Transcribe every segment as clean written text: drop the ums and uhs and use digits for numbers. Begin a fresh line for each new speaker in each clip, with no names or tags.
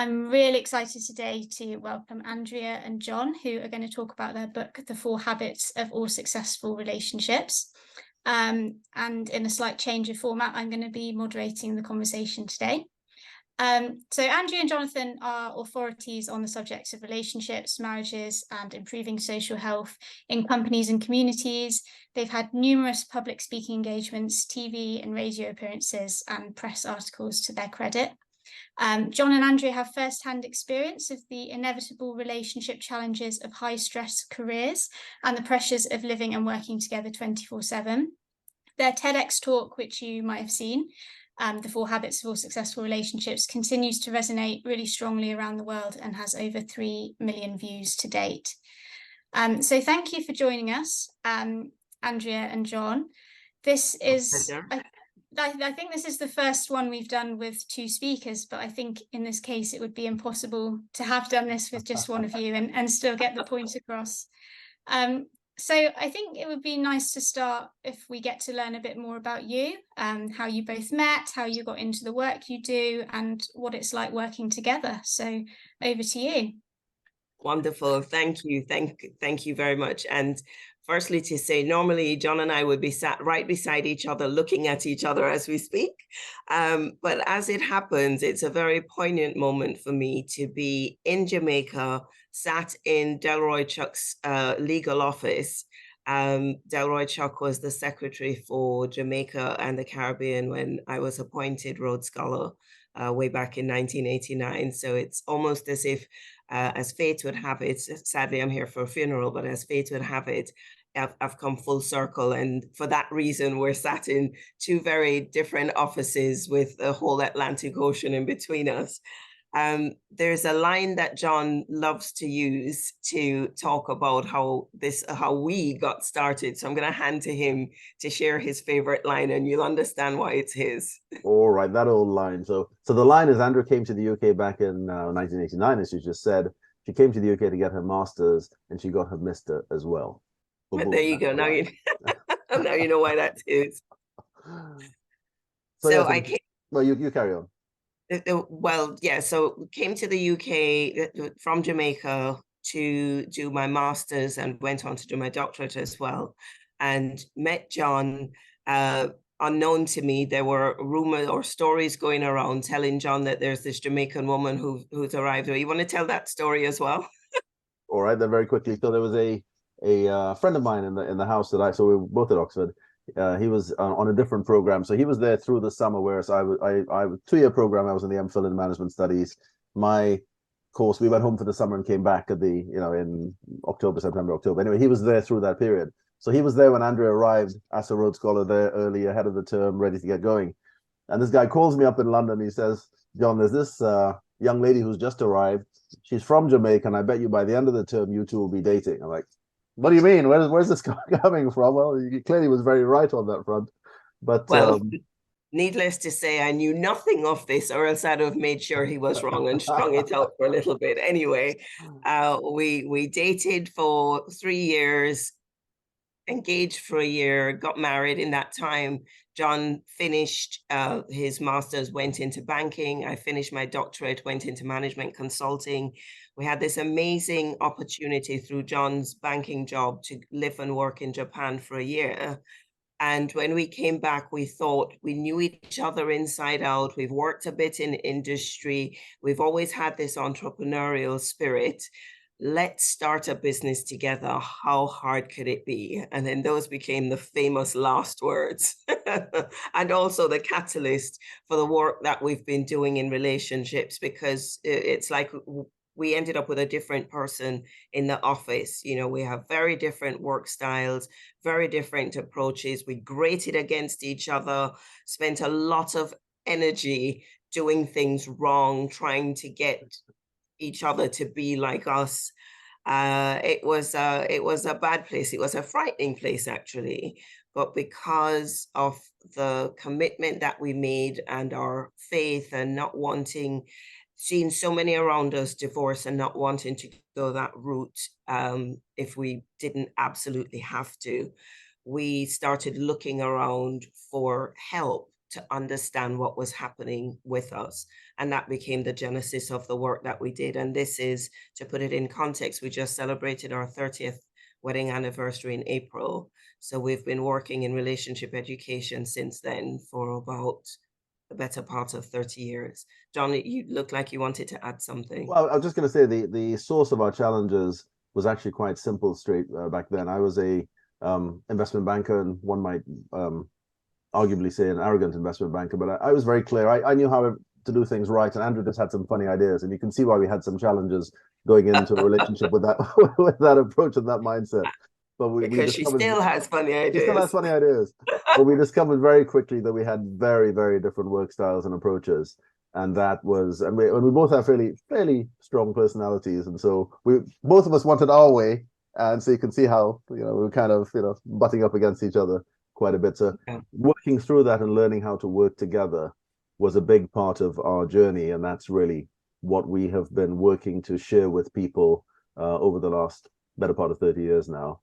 I'm really excited today to welcome Andrea and John, who are going to talk about their book, The 4 Habits of All Successful Relationships. And in a slight change of format, I'm going to be moderating the conversation today. So Andrea and Jonathan are authorities on the subjects of relationships, marriages, and improving social health in companies and communities. They've had numerous public speaking engagements, TV and radio appearances, and press articles to their credit. John and Andrea have first-hand experience of the inevitable relationship challenges of high-stress careers and the pressures of living and working together 24/7. Their TEDx talk, which you might have seen, The 4 Habits of All Successful Relationships, continues to resonate really strongly around the world and has over 3 million views to date. So thank you for joining us, Andrea and John. This is... I think this is the first one we've done with 2 speakers, but I think in this case it would be impossible to have done this with just one of you and still get the point across. So I think it would be nice to start if we get to learn a bit more about you, how you both met, how you got into the work you do, and what it's like working together. So over to you.
Wonderful. Thank you. Thank you very much. And firstly, to say, normally John and I would be sat right beside each other, looking at each other as we speak. But as it happens, it's a very poignant moment for me to be in Jamaica, sat in Delroy Chuck's legal office. Delroy Chuck was the secretary for Jamaica and the Caribbean when I was appointed Rhodes Scholar way back in 1989. So it's almost as if, as fate would have it, sadly I'm here for a funeral, but as fate would have it, I've come full circle. And for that reason, we're sat in 2 very different offices with the whole Atlantic Ocean in between us. There's a line that John loves to use to talk about how we got started. So I'm going to hand to him to share his favorite line, and you'll understand why it's his.
All right, that old line. So the line is Andrea came to the UK back in 1989, as you just said. She came to the UK to get her master's, and she got her mister as well.
But there you go. Now you now you know why that is.
So I came. Well, you carry on.
Well, yeah, so came to the UK from Jamaica to do my master's and went on to do my doctorate as well, and met John. Unknown to me, there were rumors or stories going around telling John that there's this Jamaican woman who's arrived. You want to tell that story as well?
All right, then very quickly. So there was a friend of mine in the house that so we were both at Oxford. He was on a different program, so he was there through the summer. Whereas I was 2-year program. I was in the MPhil in management studies. My course, we went home for the summer and came back at in September, October. Anyway, he was there through that period. So he was there when Andrea arrived as a Rhodes Scholar there early, ahead of the term, ready to get going. And this guy calls me up in London. He says, "John, there's this young lady who's just arrived. She's from Jamaica, and I bet you by the end of the term, you 2 will be dating." I'm like, "What do you mean? Where's this coming from?" Well, he clearly was very right on that front. But
well, needless to say, I knew nothing of this, or else I'd have made sure he was wrong and strung it out for a little bit. Anyway, we dated for 3 years, engaged for a year, got married in that time. John finished his master's, went into banking. I finished my doctorate, went into management consulting. We had this amazing opportunity through John's banking job to live and work in Japan for a year. And when we came back, we thought we knew each other inside out. We've worked a bit in industry. We've always had this entrepreneurial spirit. Let's start a business together. How hard could it be? And then those became the famous last words and also the catalyst for the work that we've been doing in relationships, because it's like we ended up with a different person in the office. You know, we have very different work styles, very different approaches. We grated against each other, spent a lot of energy doing things wrong, trying to get each other to be like us. It was a bad place. It was a frightening place, actually. But because of the commitment that we made and our faith and not wanting, seeing so many around us divorce and not wanting to go that route, if we didn't absolutely have to, we started looking around for help. to understand what was happening with us. And that became the genesis of the work that we did. And this is, to put it in context, we just celebrated our 30th wedding anniversary in April. So we've been working in relationship education since then for about the better part of 30 years. John, you look like you wanted to add something.
Well, I was just going to say the source of our challenges was actually quite simple straight back then. I was a investment banker, and one might arguably say an arrogant investment banker, but I was very clear. I knew how to do things right, and Andrew just had some funny ideas, and you can see why we had some challenges going into a relationship with that with that approach and that mindset. But
because she still has funny ideas.
She still has funny ideas. But we discovered very quickly that we had very, very different work styles and approaches. And that was, and we both have fairly strong personalities. And so both of us wanted our way. And so you can see how, we were kind of, butting up against each other quite a bit. So working through that and learning how to work together was a big part of our journey. And that's really what we have been working to share with people over the last better part of 30 years now.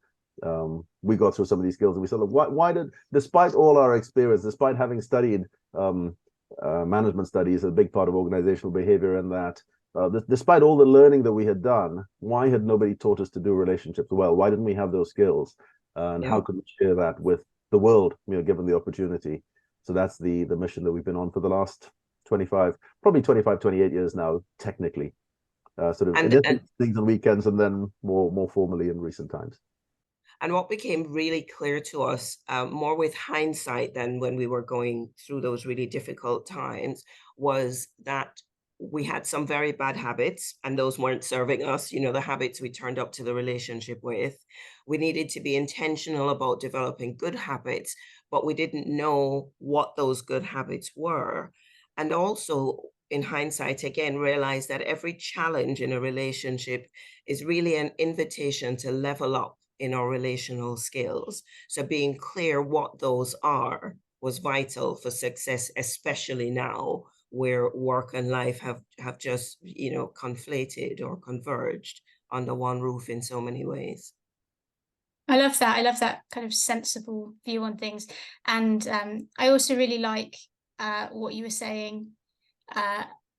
We got through some of these skills and we said, look, why did, despite all our experience, despite having studied management studies, a big part of organizational behavior, and that despite all the learning that we had done, why had nobody taught us to do relationships well? Why didn't we have those skills? And how could we share that with the world, given the opportunity? So that's the mission that we've been on for the last 28 years now, technically. Sort of and things on weekends, and then more formally in recent times.
And what became really clear to us, more with hindsight than when we were going through those really difficult times, was that we had some very bad habits, and those weren't serving us, the habits we turned up to the relationship with. We needed to be intentional about developing good habits, but we didn't know what those good habits were. And also, in hindsight, again, realize that every challenge in a relationship is really an invitation to level up in our relational skills. So being clear what those are was vital for success, especially now where work and life have just, conflated or converged under one roof in so many ways.
I love that. I love that kind of sensible view on things. And I also really like what you were saying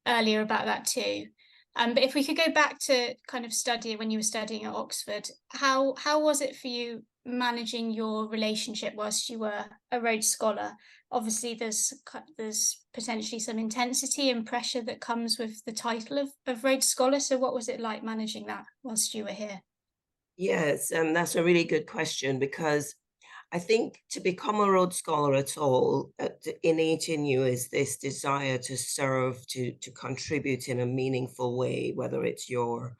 earlier about that too. But if we could go back to kind of when you were studying at Oxford, how was it for you managing your relationship whilst you were a Rhodes Scholar? Obviously, there's potentially some intensity and pressure that comes with the title of Rhodes Scholar. So what was it like managing that whilst you were here?
Yes, that's a really good question, because I think to become a Rhodes Scholar at all, innate in you is this desire to serve, to contribute in a meaningful way, whether it's your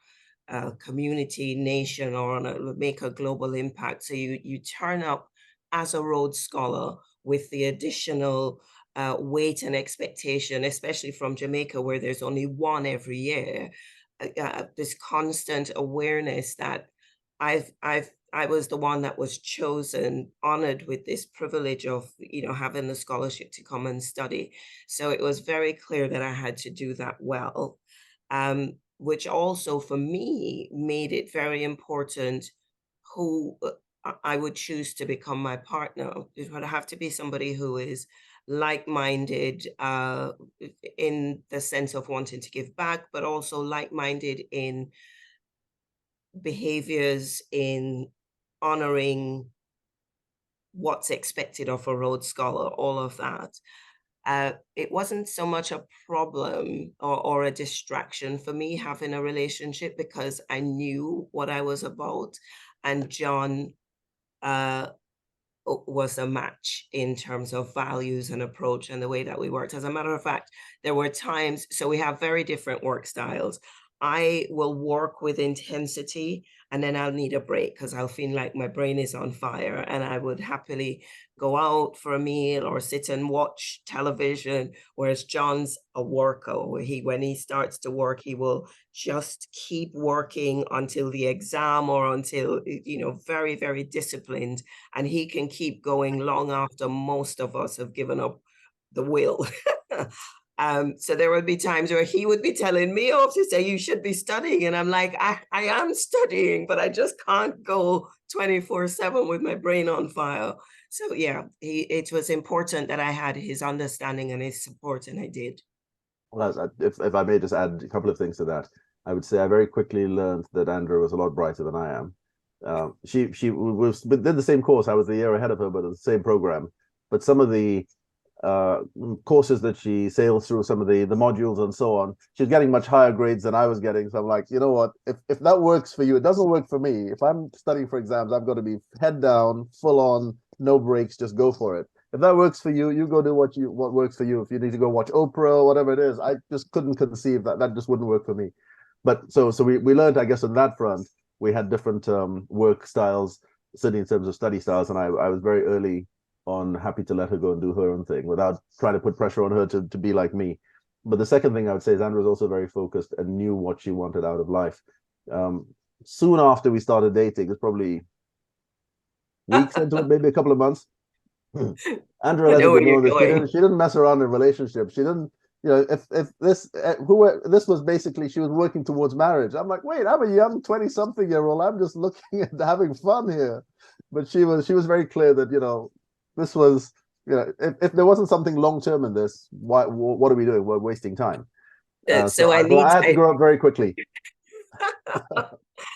community, nation, or make a global impact. So you turn up as a Rhodes Scholar with the additional weight and expectation, especially from Jamaica, where there's only one every year. This constant awareness that I was the one that was chosen, honored with this privilege of, having the scholarship to come and study. So it was very clear that I had to do that well, which also for me made it very important who I would choose to become my partner. It would have to be somebody who is like-minded in the sense of wanting to give back, but also like-minded in behaviors, in honoring what's expected of a Rhodes Scholar, all of that. It wasn't so much a problem or a distraction for me having a relationship, because I knew what I was about, and John was a match in terms of values and approach and the way that we worked. As a matter of fact, there were times, so we have very different work styles. I will work with intensity, and then I'll need a break because I'll feel like my brain is on fire, and I would happily go out for a meal or sit and watch television. Whereas John's a worker. When he starts to work, he will just keep working until the exam or until, very, very disciplined. And he can keep going long after most of us have given up the will. So there would be times where he would be telling me off to say, you should be studying. And I'm like, I am studying, but I just can't go 24/7 with my brain on fire. So yeah, it was important that I had his understanding and his support, and I did.
Well, if I may just add a couple of things to that, I would say I very quickly learned that Andrea was a lot brighter than I am. She was did the same course. I was the year ahead of her, but the same program. But some of the uh, courses that she sailed through, some of the modules and so on, she was getting much higher grades than I was getting. So I'm like, you know what? If that works for you, it doesn't work for me. If I'm studying for exams, I've got to be head down, full on, no breaks, just go for it. If that works for you, you go do what works for you. If you need to go watch Oprah, whatever it is, I just couldn't conceive that just wouldn't work for me. But so we learned, I guess, on that front, we had different work styles, certainly in terms of study styles, and I was very early on happy to let her go and do her own thing without trying to put pressure on her to be like me. But the second thing I would say is Andrea was also very focused and knew what she wanted out of life. Soon after we started dating, it's probably weeks into it, maybe a couple of months. Andrea
I
let
know
me
where
know
you're
that
going.
she didn't mess around in relationships. She didn't, you know, if this this was basically she was working towards marriage. I'm like, wait, I'm a young 20-something-year-old. I'm just looking at having fun here. But she was very clear that, you know, this was, you know, if there wasn't something long term in this, what are we doing? We're wasting time.
So
I had to grow up very quickly.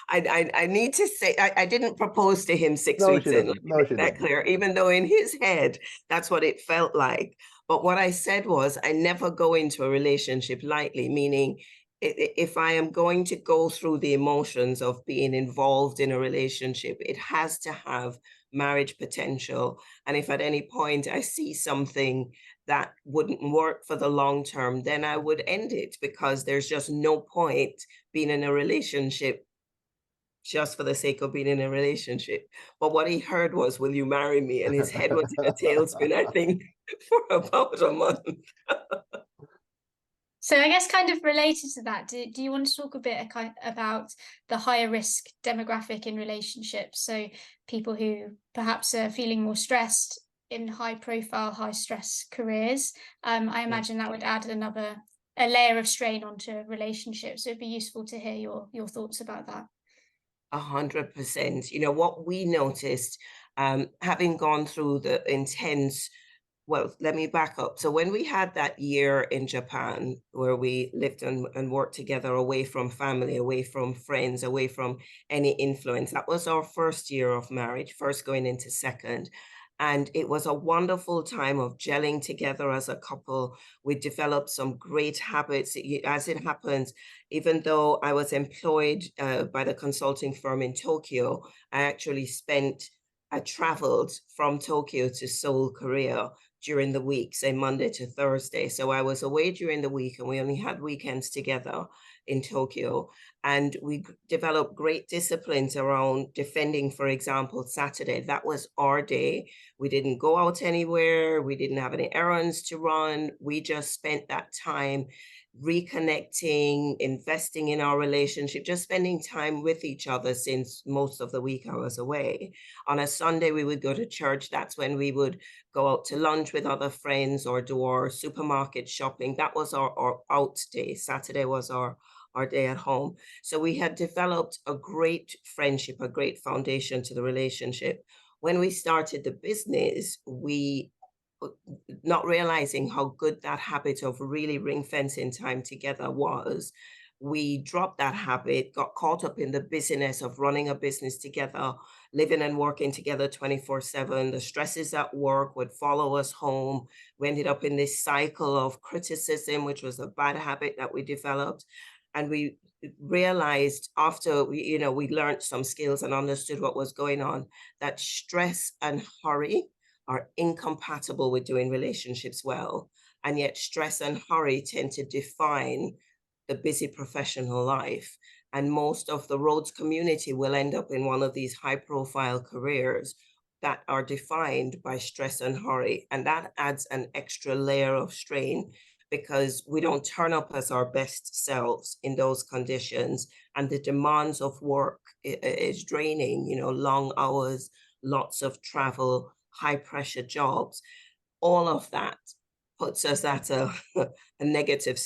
I need to say I didn't propose to him 6
No,
weeks
she
in. Let
didn't.
me
No, she
make that
didn't.
clear, even though in his head that's what it felt like. But what I said was I never go into a relationship lightly, meaning if I am going to go through the emotions of being involved in a relationship, it has to have marriage potential. And if at any point I see something that wouldn't work for the long term, then I would end it, because there's just no point being in a relationship just for the sake of being in a relationship. But what he heard was, "Will you marry me?" And his head was in a tailspin, I think, for about a month.
So I guess kind of related to that, do you want to talk a bit about the higher risk demographic in relationships? So people who perhaps are feeling more stressed in high profile, high stress careers. I imagine that would add a layer of strain onto relationships. So it'd be useful to hear your thoughts about that.
100%. You know, what we noticed, having gone through the intense, well, let me back up. So when we had that year in Japan where we lived and worked together, away from family, away from friends, away from any influence, that was our first year of marriage, first going into second. And it was a wonderful time of gelling together as a couple. We developed some great habits. As it happens, even though I was employed by the consulting firm in Tokyo, I traveled from Tokyo to Seoul, Korea during the week, say Monday to Thursday. So I was away during the week and we only had weekends together in Tokyo. And we developed great disciplines around defending, for example, Saturday. That was our day. We didn't go out anywhere. We didn't have any errands to run. We just spent that time reconnecting, investing in our relationship, just spending time with each other, since most of the week I was away. On a Sunday, we would go to church. That's when we would go out to lunch with other friends or do our supermarket shopping. That was our out day. Saturday was our day at home. So we had developed a great friendship, a great foundation to the relationship. When we started the business, not realizing how good that habit of really ring fencing time together was, we dropped that habit, got caught up in the busyness of running a business together, living and working together 24/7. The stresses at work would follow us home. We ended up in this cycle of criticism, which was a bad habit that we developed. And we realized after we learned some skills and understood what was going on, that stress and hurry are incompatible with doing relationships well. And yet stress and hurry tend to define the busy professional life. And most of the Rhodes community will end up in one of these high profile careers that are defined by stress and hurry. And that adds an extra layer of strain, because we don't turn up as our best selves in those conditions. And the demands of work is draining, long hours, lots of travel, high pressure jobs. All of that puts us at a negative,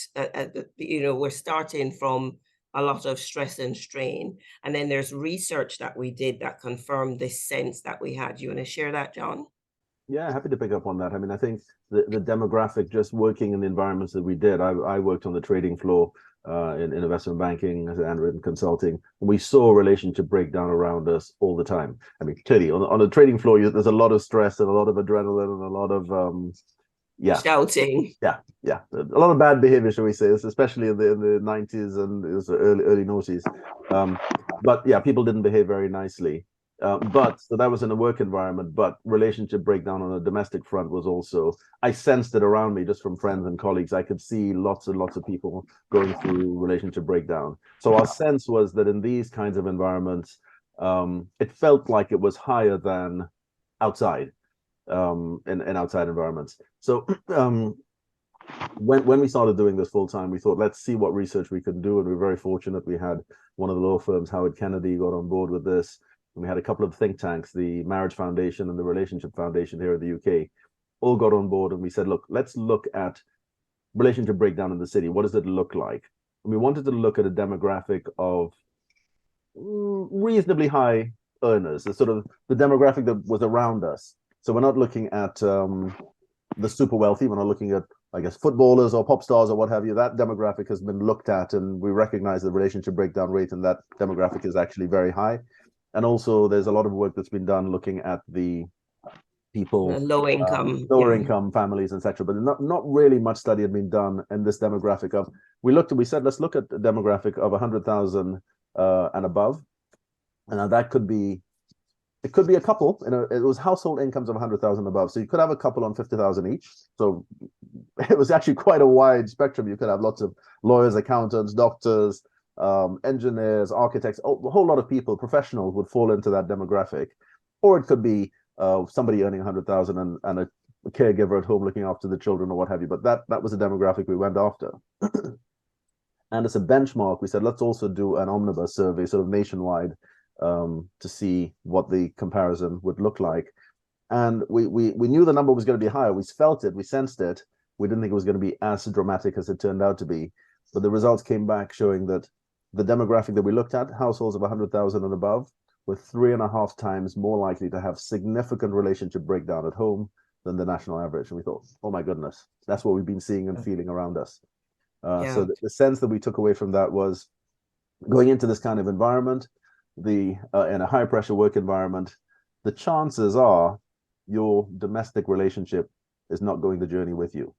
we're starting from a lot of stress and strain. And then there's research that we did that confirmed this sense that we had. You want to share that, John?
Yeah, happy to pick up on that. I mean, I think the demographic, just working in the environments that we did, I worked on the trading floor in investment banking and in consulting, and we saw relationship breakdown around us all the time. I mean, clearly on the trading floor, there's a lot of stress and a lot of adrenaline and a lot of
shouting.
Yeah, a lot of bad behavior, shall we say, especially in the 90s and it was early noughties. But yeah, people didn't behave very nicely. But so that was in a work environment, but relationship breakdown on a domestic front was also, I sensed it around me just from friends and colleagues. I could see lots and lots of people going through relationship breakdown. So our sense was that in these kinds of environments, it felt like it was higher than outside, in outside environments. So when we started doing this full time, we thought, let's see what research we could do. And we were very fortunate. We had one of the law firms, Howard Kennedy, got on board with this. And we had a couple of think tanks, the Marriage Foundation and the Relationship Foundation here in the UK, all got on board. And we said, look, let's look at relationship breakdown in the city. What does it look like? And we wanted to look at a demographic of reasonably high earners, the sort of the demographic that was around us. So we're not looking at the super wealthy. We're not looking at, I guess, footballers or pop stars or what have you. That demographic has been looked at, and we recognize the relationship breakdown rate in that demographic is actually very high. And also, there's a lot of work that's been done looking at the people,
lower
income families, etc. But not really much study had been done in this demographic of. We said let's look at the demographic of 100,000 and above, and that could be. It could be a couple, it was household incomes of 100,000 above. So you could have a couple on 50,000 each. So it was actually quite a wide spectrum. You could have lots of lawyers, accountants, doctors, engineers, architects, a whole lot of people, professionals would fall into that demographic. Or it could be somebody earning 100,000 and a caregiver at home looking after the children or what have you. But that was a demographic we went after. And as a benchmark, we said, let's also do an omnibus survey, sort of nationwide, to see what the comparison would look like. And we knew the number was going to be higher. We felt it, we sensed it. We didn't think it was going to be as dramatic as it turned out to be. But the results came back showing that the demographic that we looked at, households of 100,000 and above, were 3.5 times more likely to have significant relationship breakdown at home than the national average. And we thought, oh my goodness, that's what we've been seeing and feeling around us. So the sense that we took away from that was, going into this kind of environment, in a high pressure work environment, the chances are your domestic relationship is not going the journey with you.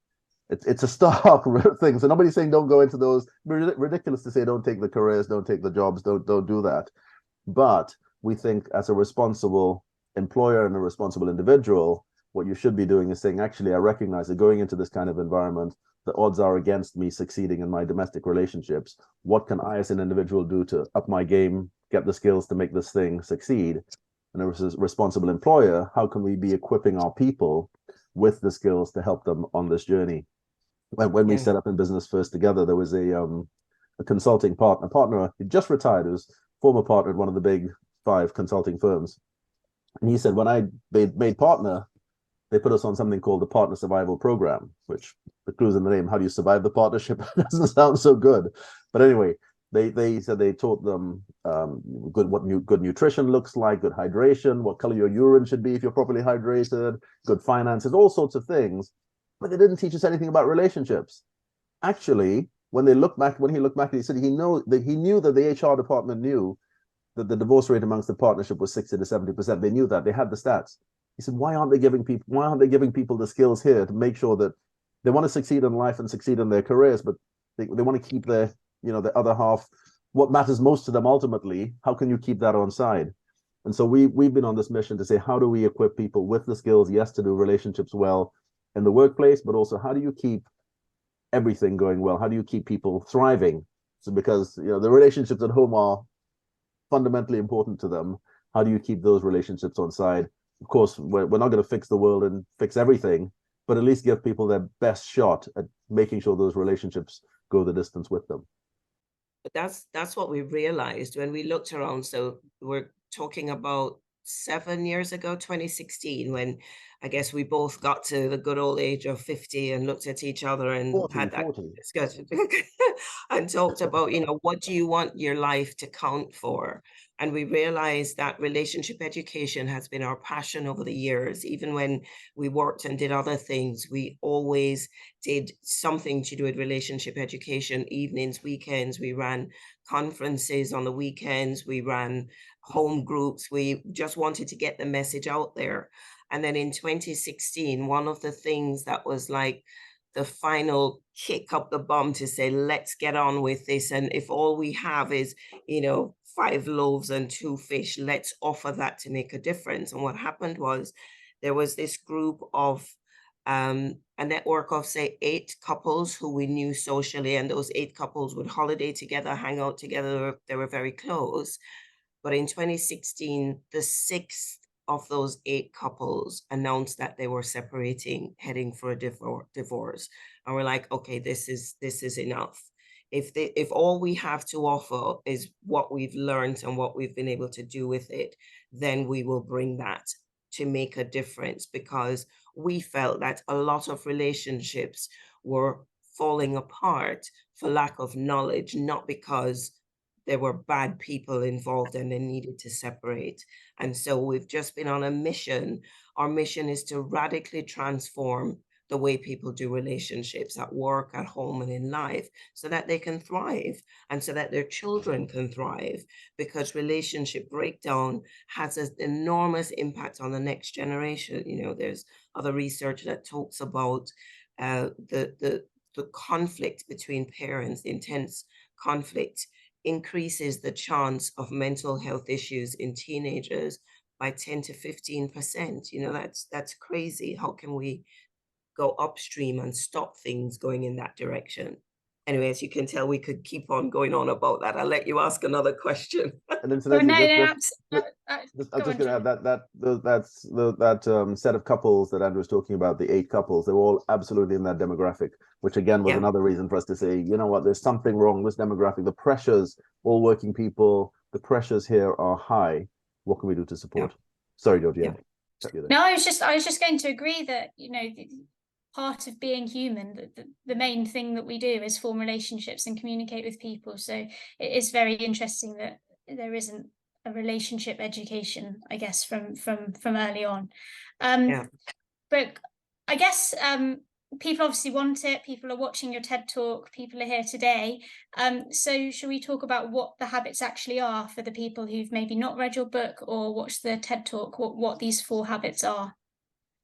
It's a stark thing. So nobody's saying don't go into those. Ridiculous to say don't take the careers, don't take the jobs, don't do that. But we think as a responsible employer and a responsible individual, what you should be doing is saying, actually, I recognize that going into this kind of environment, the odds are against me succeeding in my domestic relationships. What can I as an individual do to up my game, get the skills to make this thing succeed? And as a responsible employer, how can we be equipping our people with the skills to help them on this journey? When we set up in business first together, there was a consulting partner who just retired, who was former partner at one of the big 5 consulting firms. And he said, when I made partner, they put us on something called the Partner Survival Program, which the clue's in the name. How do you survive the partnership? Doesn't sound so good. But anyway, they said they taught them good nutrition looks like, good hydration, what color your urine should be if you're properly hydrated, good finances, all sorts of things. But they didn't teach us anything about relationships. Actually, when he looked back, he said he knew that the HR department knew that the divorce rate amongst the partnership was 60 to 70%. They knew that. They had the stats. He said, why aren't they giving people the skills here to make sure that they want to succeed in life and succeed in their careers, but they want to keep the other half, what matters most to them ultimately, how can you keep that on side? And so we've been on this mission to say, how do we equip people with the skills, yes, to do relationships well in the workplace, but also how do you keep everything going well? How do you keep people thriving? So because the relationships at home are fundamentally important to them. How do you keep those relationships on side? Of course, we're not going to fix the world and fix everything, but at least give people their best shot at making sure those relationships go the distance with them.
But that's what we realized when we looked around. So we're talking about 7 years ago, 2016, when I guess we both got to the good old age of 50 and looked at each other and
40,
had that
40.
discussion and talked about, you know, what do you want your life to count for? And we realized that relationship education has been our passion over the years. Even when we worked and did other things, we always did something to do with relationship education, evenings, weekends. We ran conferences on the weekends. We ran home groups. We just wanted to get the message out there. And then in 2016, one of the things that was like the final kick up the bum to say, let's get on with this. And if all we have is, you know, 5 loaves and 2 fish, let's offer that to make a difference. And what happened was there was this group of a network of, say, 8 couples who we knew socially, and those 8 couples would holiday together, hang out together. They were very close. But in 2016, the 6th of those 8 couples announced that they were separating, heading for a divorce. And we're like, okay, this is enough. If all we have to offer is what we've learned and what we've been able to do with it, then we will bring that to make a difference, because we felt that a lot of relationships were falling apart for lack of knowledge, not because there were bad people involved and they needed to separate. And so we've just been on a mission. Our mission is to radically transform the way people do relationships at work, at home, and in life, so that they can thrive and so that their children can thrive, because relationship breakdown has an enormous impact on the next generation. You know, there's other research that talks about the conflict between parents, the intense conflict increases the chance of mental health issues in teenagers by 10 to 15%. You know, that's crazy. How can we go upstream and stop things going in that direction? Anyway, as you can tell, we could keep on going on about that. I'll let you ask another question.
And incidentally,
I'm
just going to add that set of couples that Andrew was talking about, the 8 couples, they were all absolutely in that demographic, which again was another reason for us to say, you know what, there's something wrong with this demographic. The pressures, all working people, the pressures here are high. What can we do to support? Sorry, Georgia.
No, I was just going to agree that, you know, part of being human, the main thing that we do is form relationships and communicate with people. So it is very interesting that there isn't a relationship education, I guess, from early on. But I guess people obviously want it. People are watching your TED Talk. People are here today. So should we talk about what the habits actually are for the people who've maybe not read your book or watched the TED Talk, what these 4 habits are?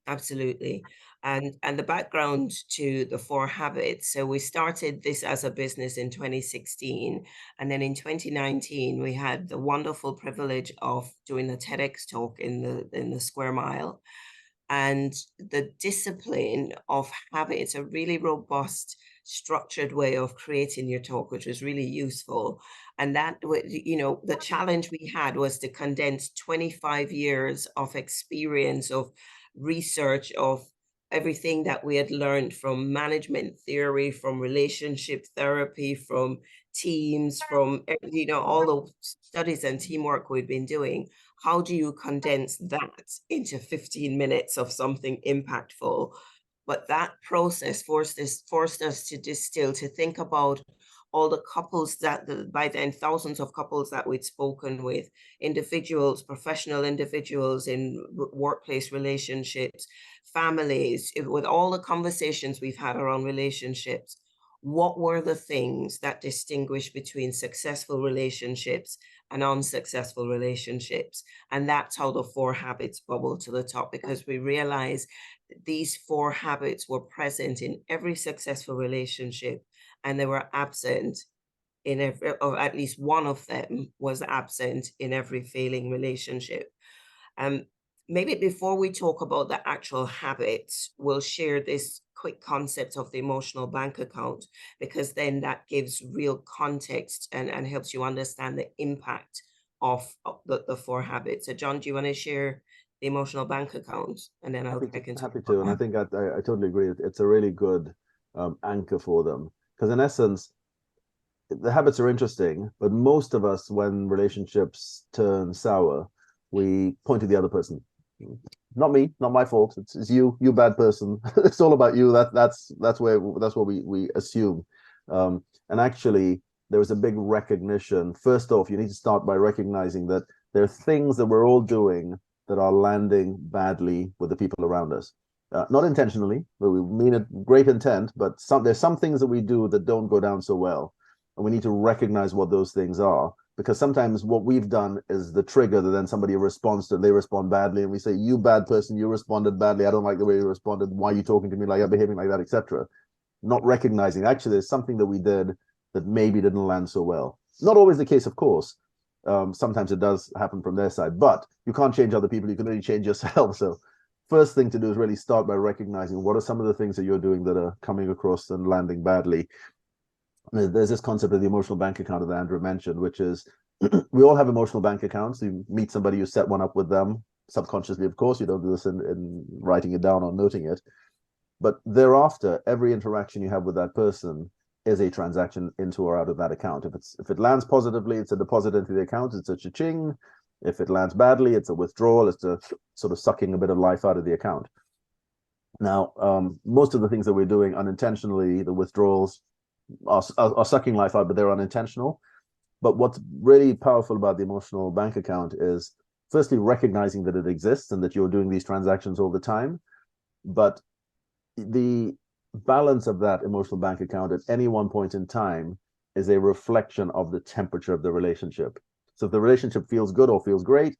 Absolutely. And the background to the 4 habits. So we started this as a business in 2016. And then in 2019, we had the wonderful privilege of doing a TEDx talk in the Square Mile. And the discipline of habits, a really robust, structured way of creating your talk, which was really useful. And that, you know, the challenge we had was to condense 25 years of experience, of research, of everything that we had learned from management theory, from relationship therapy, from teams, from, you know, all the studies and teamwork we'd been doing. How do you condense that into 15 minutes of something impactful? But that process forced us to distill, to think about all the couples that by then thousands of couples that we'd spoken with, individuals, professional individuals in workplace relationships, families, with all the conversations we've had around relationships. What were the things that distinguish between successful relationships and unsuccessful relationships? And that's how the 4 habits bubbled to the top, because we realized these 4 habits were present in every successful relationship, and they were absent in every, or at least one of them was absent in every failing relationship. Maybe before we talk about the actual habits, we'll share this quick concept of the emotional bank account, because then that gives real context and helps you understand the impact of the 4 habits. So John, do you want to share the emotional bank account? And then I can
happy to. And I think I totally agree. It's a really good anchor for them, because in essence, the habits are interesting, but most of us, when relationships turn sour, we point to the other person. not me, not my fault. It's you, bad person. It's all about you. That's what we assume. And actually, there is a big recognition. First off, you need to start by recognizing that there are things that we're all doing that are landing badly with the people around us. Not intentionally, but we mean it great intent, but there's some things that we do that don't go down so well. And we need to recognize what those things are, because sometimes what we've done is the trigger that then somebody responds to, they respond badly, and we say, you bad person, you responded badly, I don't like the way you responded, why are you talking to me like that, behaving like that, etc. Not recognizing, actually, there's something that we did that maybe didn't land so well. Not always the case, of course. Sometimes it does happen from their side, but you can't change other people, you can only change yourself. So first thing to do is really start by recognizing what are some of the things that you're doing that are coming across and landing badly. There's this concept of the emotional bank account that Andrea mentioned, which is we all have emotional bank accounts. You meet somebody, you set one up with them subconsciously, of course. You don't do this in writing it down or noting it. But thereafter, every interaction you have with that person is a transaction into or out of that account. If it lands positively, it's a deposit into the account. It's a cha-ching. If it lands badly, it's a withdrawal. It's a sort of sucking a bit of life out of the account. Now, most of the things that we're doing unintentionally, the withdrawals, are sucking life out, but they're unintentional. But what's really powerful about the emotional bank account is, firstly, recognizing that it exists and that you're doing these transactions all the time. But the balance of that emotional bank account at any one point in time is a reflection of the temperature of the relationship. So if the relationship feels good or feels great,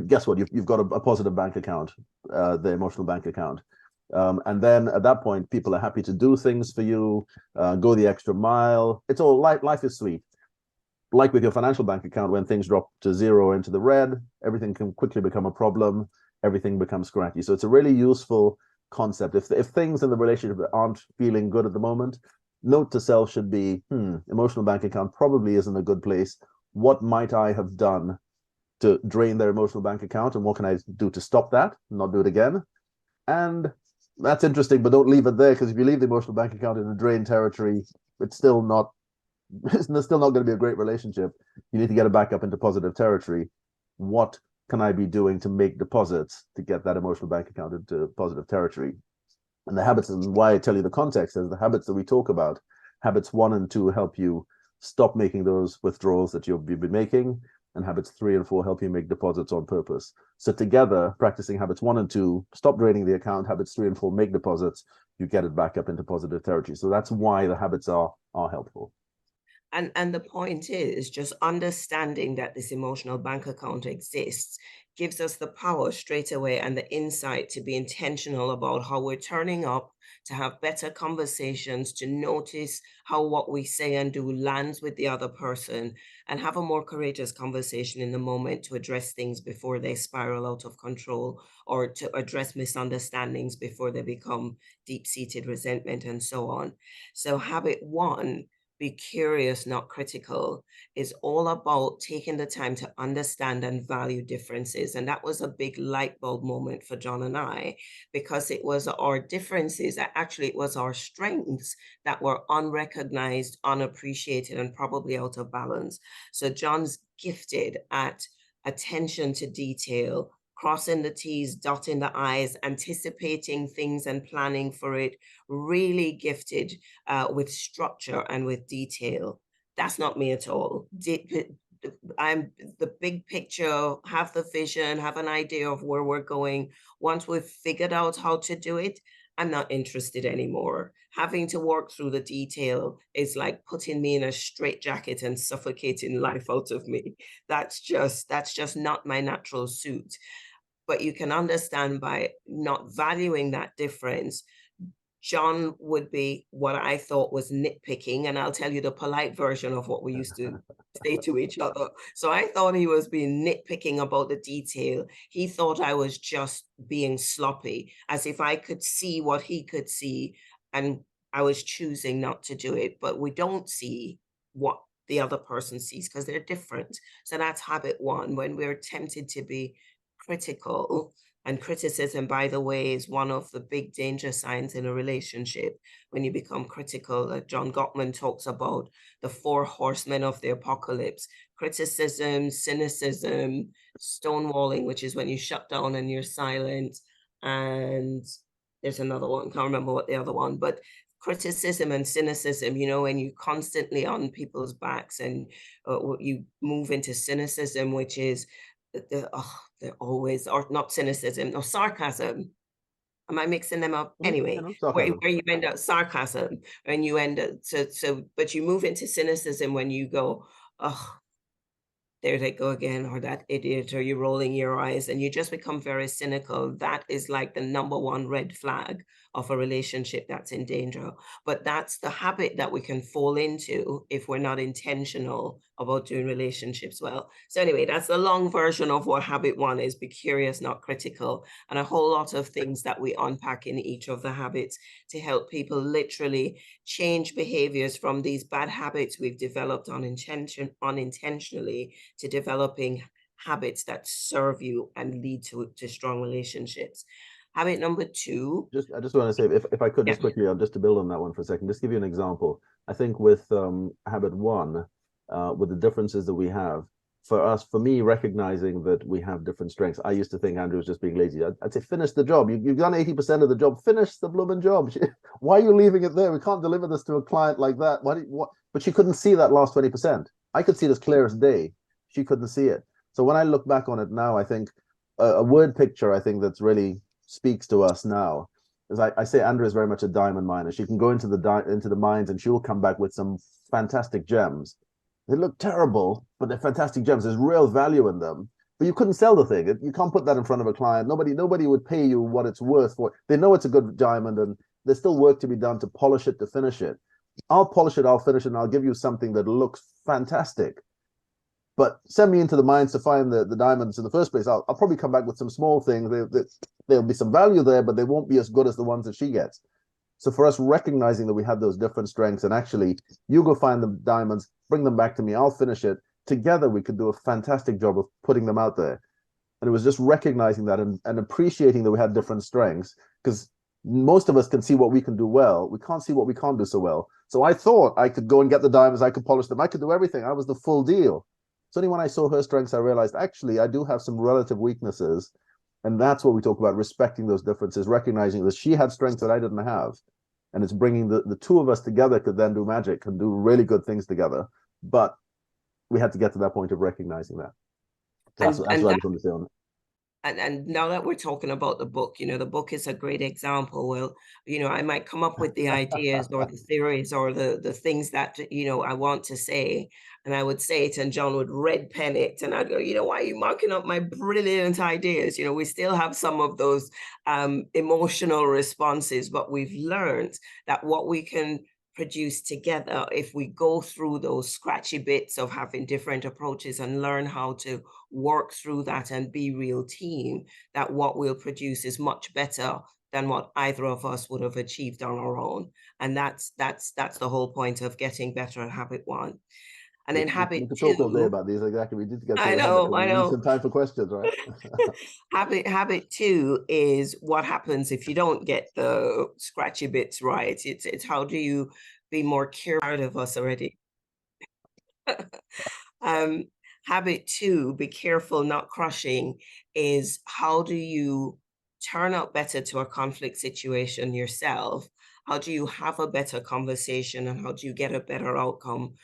guess what? You've got a positive bank account, the emotional bank account. And then at that point, people are happy to do things for you, go the extra mile. It's all life is sweet. Like with your financial bank account, when things drop to zero into the red, everything can quickly become a problem. Everything becomes scratchy. So it's a really useful concept. If things in the relationship aren't feeling good at the moment, note to self should be, emotional bank account probably isn't a good place. What might I have done to drain their emotional bank account, and what can I do to stop that, not do it again? And that's interesting, but don't leave it there, because if you leave the emotional bank account in a drain territory, it's still not going to be a great relationship. You need to get it back up into positive territory. What can I be doing to make deposits to get that emotional bank account into positive territory? And the habits, and why I tell you the context, is the habits that we talk about. Habits 1 and 2 help you stop making those withdrawals that you've been making, and habits 3 and 4 help you make deposits on purpose. So together, practicing habits 1 and 2, stop draining the account. Habits 3 and 4, make deposits. You get it back up into positive territory. So that's why the habits are helpful.
And the point is, just understanding that this emotional bank account exists gives us the power straight away and the insight to be intentional about how we're turning up, to have better conversations, to notice how what we say and do lands with the other person, and have a more courageous conversation in the moment to address things before they spiral out of control, or to address misunderstandings before they become deep-seated resentment and so on. So habit 1, be curious, not critical, is all about taking the time to understand and value differences. And that was a big light bulb moment for John and I, because it was our differences, actually it was our strengths that were unrecognized, unappreciated, and probably out of balance. So John's gifted at attention to detail, crossing the T's, dotting the I's, anticipating things and planning for it, really gifted with structure and with detail. That's not me at all. I'm the big picture, have the vision, have an idea of where we're going. Once we've figured out how to do it, I'm not interested anymore. Having to work through the detail is like putting me in a straitjacket and suffocating life out of me. That's just not my natural suit. But you can understand, by not valuing that difference, John would be what I thought was nitpicking, and I'll tell you the polite version of what we used to say to each other. So I thought he was being nitpicking about the detail. He thought I was just being sloppy, as if I could see what he could see, and I was choosing not to do it. But we don't see what the other person sees because they're different. So that's habit 1. When we're tempted to be critical, And criticism, by the way, is one of the big danger signs in a relationship when you become critical. Like John Gottman talks about the 4 horsemen of the apocalypse: criticism, cynicism, stonewalling, which is when you shut down and you're silent. And there's another one, can't remember what the other one, but criticism and cynicism, you know, when you constantly on people's backs, and you move into cynicism, which is they're always, or not cynicism, no, sarcasm. Am I mixing them up? Anyway, where you end up sarcasm, and you end up, but you move into cynicism when you go, oh, there they go again, or that idiot, or you're rolling your eyes, and you just become very cynical. That is like the #1 red flag of a relationship that's in danger. But that's the habit that we can fall into if we're not intentional about doing relationships well. So anyway, that's the long version of what habit 1 is: be curious, not critical, and a whole lot of things that we unpack in each of the habits to help people literally change behaviors from these bad habits we've developed unintentionally to developing habits that serve you and lead to strong relationships. Habit number 2.
I just want to say, if I could, just quickly, just to build on that one for a second, just give you an example. I think with habit 1, with the differences that we have, for me, recognizing that we have different strengths, I used to think Andrew was just being lazy. I'd say, finish the job. You've done 80% of the job. Finish the blooming job. Why are you leaving it there? We can't deliver this to a client like that. But she couldn't see that last 20%. I could see it as clear as day. She couldn't see it. So when I look back on it now, I think a word picture, I think that's really speaks to us now, is I say Andrea is very much a diamond miner. She can go into the mines and she will come back with some fantastic gems. They look terrible, but they're fantastic gems. There's real value in them. But you couldn't sell the thing. You can't put that in front of a client. Nobody would pay you what it's worth for. They know it's a good diamond, and there's still work to be done to polish it, to finish it. I'll polish it, I'll finish it, and I'll give you something that looks fantastic. But send me into the mines to find the diamonds in the first place. I'll probably come back with some small things. There'll be some value there, but they won't be as good as the ones that she gets. So for us, recognizing that we have those different strengths, and actually, you go find the diamonds, bring them back to me, I'll finish it. Together, we could do a fantastic job of putting them out there. And it was just recognizing that and appreciating that we had different strengths, because most of us can see what we can do well. We can't see what we can't do so well. So I thought I could go and get the diamonds, I could polish them, I could do everything. I was the full deal. So only when I saw her strengths, I realized, actually, I do have some relative weaknesses. And that's what we talk about, respecting those differences, recognizing that she had strengths that I didn't have. And it's bringing the two of us together could then do magic, could do really good things together. But we had to get to that point of recognizing that. That's what I just want to say on it.
And now that we're talking about the book, you know, the book is a great example. Well, you know, I might come up with the ideas or the theories or the things that, you know, I want to say. And I would say it, and John would red pen it. And I'd go, you know, why are you marking up my brilliant ideas? You know, we still have some of those emotional responses, but we've learned that what we can produce together, if we go through those scratchy bits of having different approaches and learn how to work through that and be real team, that what we'll produce is much better than what either of us would have achieved on our own. And that's the whole point of getting better at habit 1. And then habit 2.
We could talk all day about these. Exactly. We need to get to
I know.
We need some time for questions, right?
Habit 2 is what happens if you don't get the scratchy bits right. It's how do you be more cured of us already. Habit 2, be careful, not crushing, is how do you turn out better to a conflict situation yourself? How do you have a better conversation, and how do you get a better outcome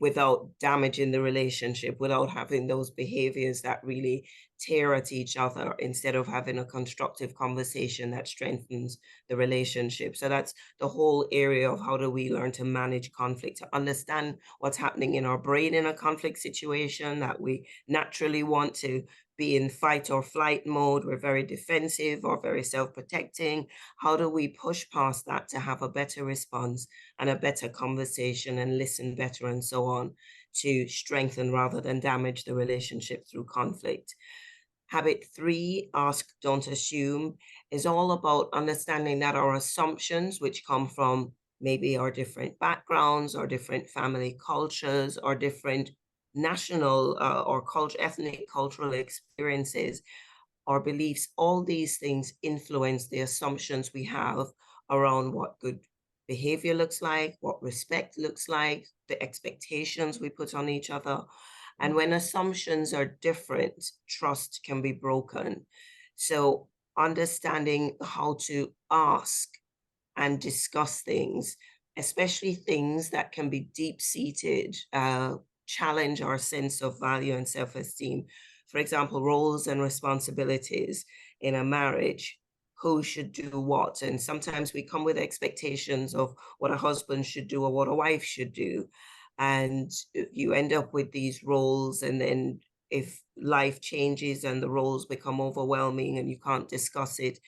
without damaging the relationship, without having those behaviors that really tear at each other, instead of having a constructive conversation that strengthens the relationship? So that's the whole area of how do we learn to manage conflict, to understand what's happening in our brain in a conflict situation, that we naturally want to be in fight or flight mode. We're very defensive or very self-protecting. How do we push past that to have a better response and a better conversation and listen better and so on, to strengthen rather than damage the relationship through conflict? Habit 3, ask, don't assume, is all about understanding that our assumptions, which come from maybe our different backgrounds or different family cultures or different national or ethnic cultural experiences, our beliefs, all these things influence the assumptions we have around what good behavior looks like, what respect looks like, the expectations we put on each other. And when assumptions are different, trust can be broken. So understanding how to ask and discuss things, especially things that can be deep-seated, challenge our sense of value and self-esteem. For example, roles and responsibilities in a marriage, who should do what. And sometimes we come with expectations of what a husband should do or what a wife should do. And you end up with these roles, and then if life changes and the roles become overwhelming and you can't discuss it,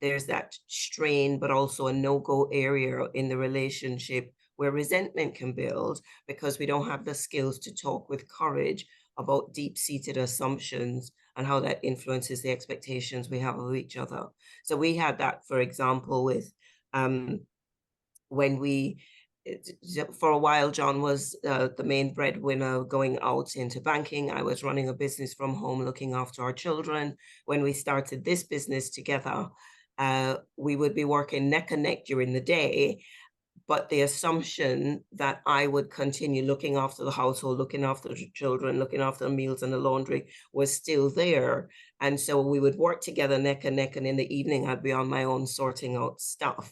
there's that strain, but also a no-go area in the relationship where resentment can build because we don't have the skills to talk with courage about deep-seated assumptions and how that influences the expectations we have of each other. So we had that, for example, with when we, for a while, John was the main breadwinner going out into banking. I was running a business from home, looking after our children. When we started this business together, we would be working neck and neck during the day, but the assumption that I would continue looking after the household, looking after the children, looking after the meals and the laundry was still there. And so we would work together neck and neck, and in the evening I'd be on my own sorting out stuff.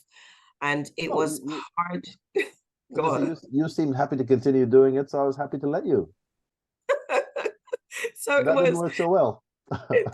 And it was hard. Go on.
You seemed happy to continue doing it, so I was happy to let you.
So
that didn't work so well.
It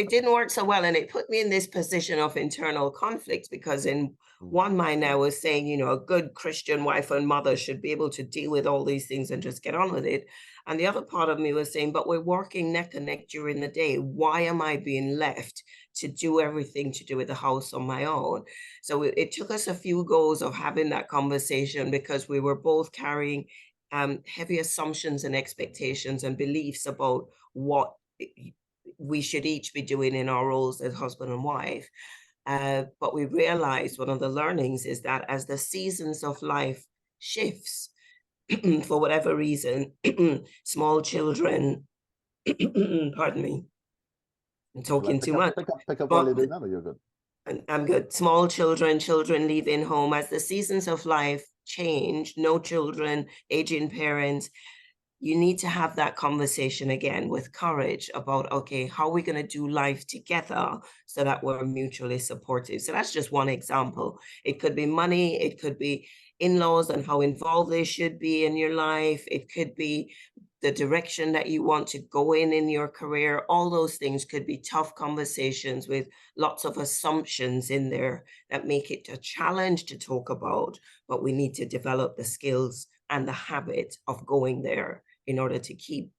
didn't work so well, and it put me in this position of internal conflict, because in one mind I was saying, you know, a good Christian wife and mother should be able to deal with all these things and just get on with it. And the other part of me was saying, but we're working neck and neck during the day. Why am I being left to do everything to do with the house on my own? So it took us a few goes of having that conversation, because we were both carrying heavy assumptions and expectations and beliefs about what we should each be doing in our roles as husband and wife. But we realized one of the learnings is that as the seasons of life shifts, for whatever reason, small children, pardon me, I'm talking too much.
Pick up while you're doing that, or you're good?
I'm good. Small children leaving home, as the seasons of life change, no children, aging parents, you need to have that conversation again with courage about, okay, how are we going to do life together so that we're mutually supportive? So that's just one example. It could be money. It could be in-laws and how involved they should be in your life. It could be the direction that you want to go in your career. All those things could be tough conversations with lots of assumptions in there that make it a challenge to talk about, but we need to develop the skills and the habit of going there in order to keep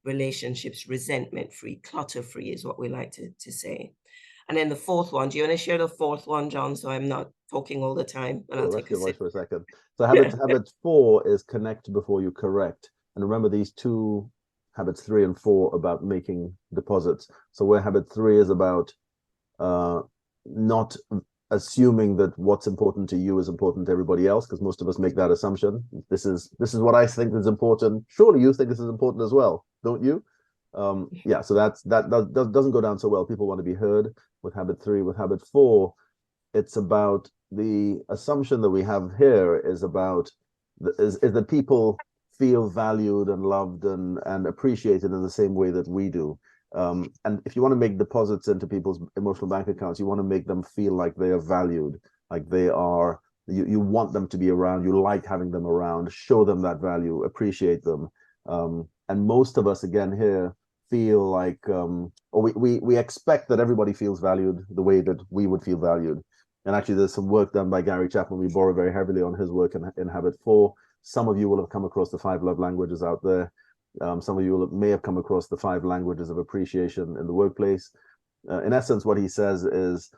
relationships resentment-free, clutter-free is what we like to say. And then the fourth one, do you want to share the fourth one, John, so I'm not talking all the time? And I'll take a sip
for a second. So habit 4 is connect before you correct. And remember these two habits, 3 and 4, about making deposits. So where habit 3 is about not assuming that what's important to you is important to everybody else, because most of us make that assumption. This is what I think is important. Surely you think this is important as well, don't you? Yeah, so that doesn't go down so well. People want to be heard with habit 3. With habit 4, it's about the assumption that we have here is about is that people feel valued and loved and appreciated in the same way that we do. And if you want to make deposits into people's emotional bank accounts, you want to make them feel like they are valued, like they are, you want them to be around, you like having them around, show them that value, appreciate them. And most of us, again, here feel like, or we expect that everybody feels valued the way that we would feel valued. And actually, there's some work done by Gary Chapman. We borrow very heavily on his work in Habit 4. Some of you will have come across the 5 love languages out there. Some of you may have come across the 5 languages of appreciation in the workplace. In essence, what he says is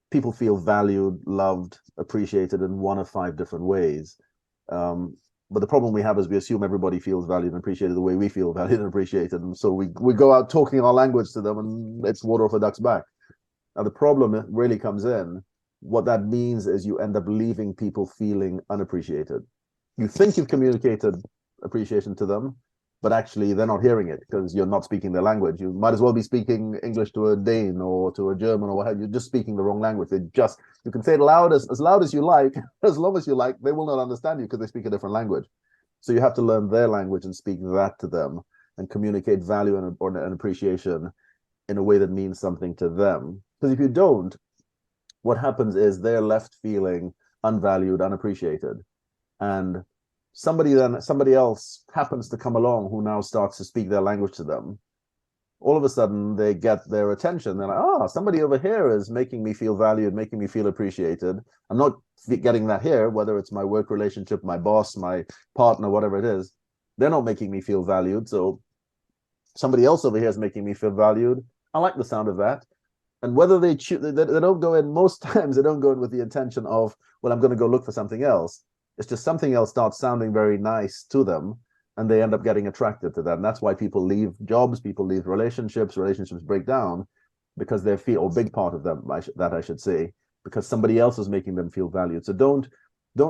people feel valued, loved, appreciated in one of 5 different ways. But the problem we have is we assume everybody feels valued and appreciated the way we feel valued and appreciated. And so we go out talking our language to them, and it's water off a duck's back. Now, the problem really comes in. What that means is you end up leaving people feeling unappreciated. You think you've communicated appreciation to them, but actually they're not hearing it because you're not speaking their language. You might as well be speaking English to a Dane or to a German or what have you. You're just speaking the wrong language. You can say it loud as loud as you like, as long as you like, they will not understand you because they speak a different language. So you have to learn their language and speak that to them and communicate value and appreciation in a way that means something to them. Because if you don't, what happens is they're left feeling unvalued, unappreciated. And somebody else happens to come along who now starts to speak their language to them. All of a sudden they get their attention. They're like, somebody over here is making me feel valued, making me feel appreciated. I'm not getting that here, whether it's my work relationship, my boss, my partner, whatever it is. They're not making me feel valued. So somebody else over here is making me feel valued. I like the sound of that. And whether they choose, they don't go in, most times they don't go in with the intention of, well, I'm going to go look for something else. It's just something else starts sounding very nice to them, and they end up getting attracted to that. And that's why people leave jobs, people leave relationships break down, because they feel, or a big part of them, I should say, because somebody else is making them feel valued. So don't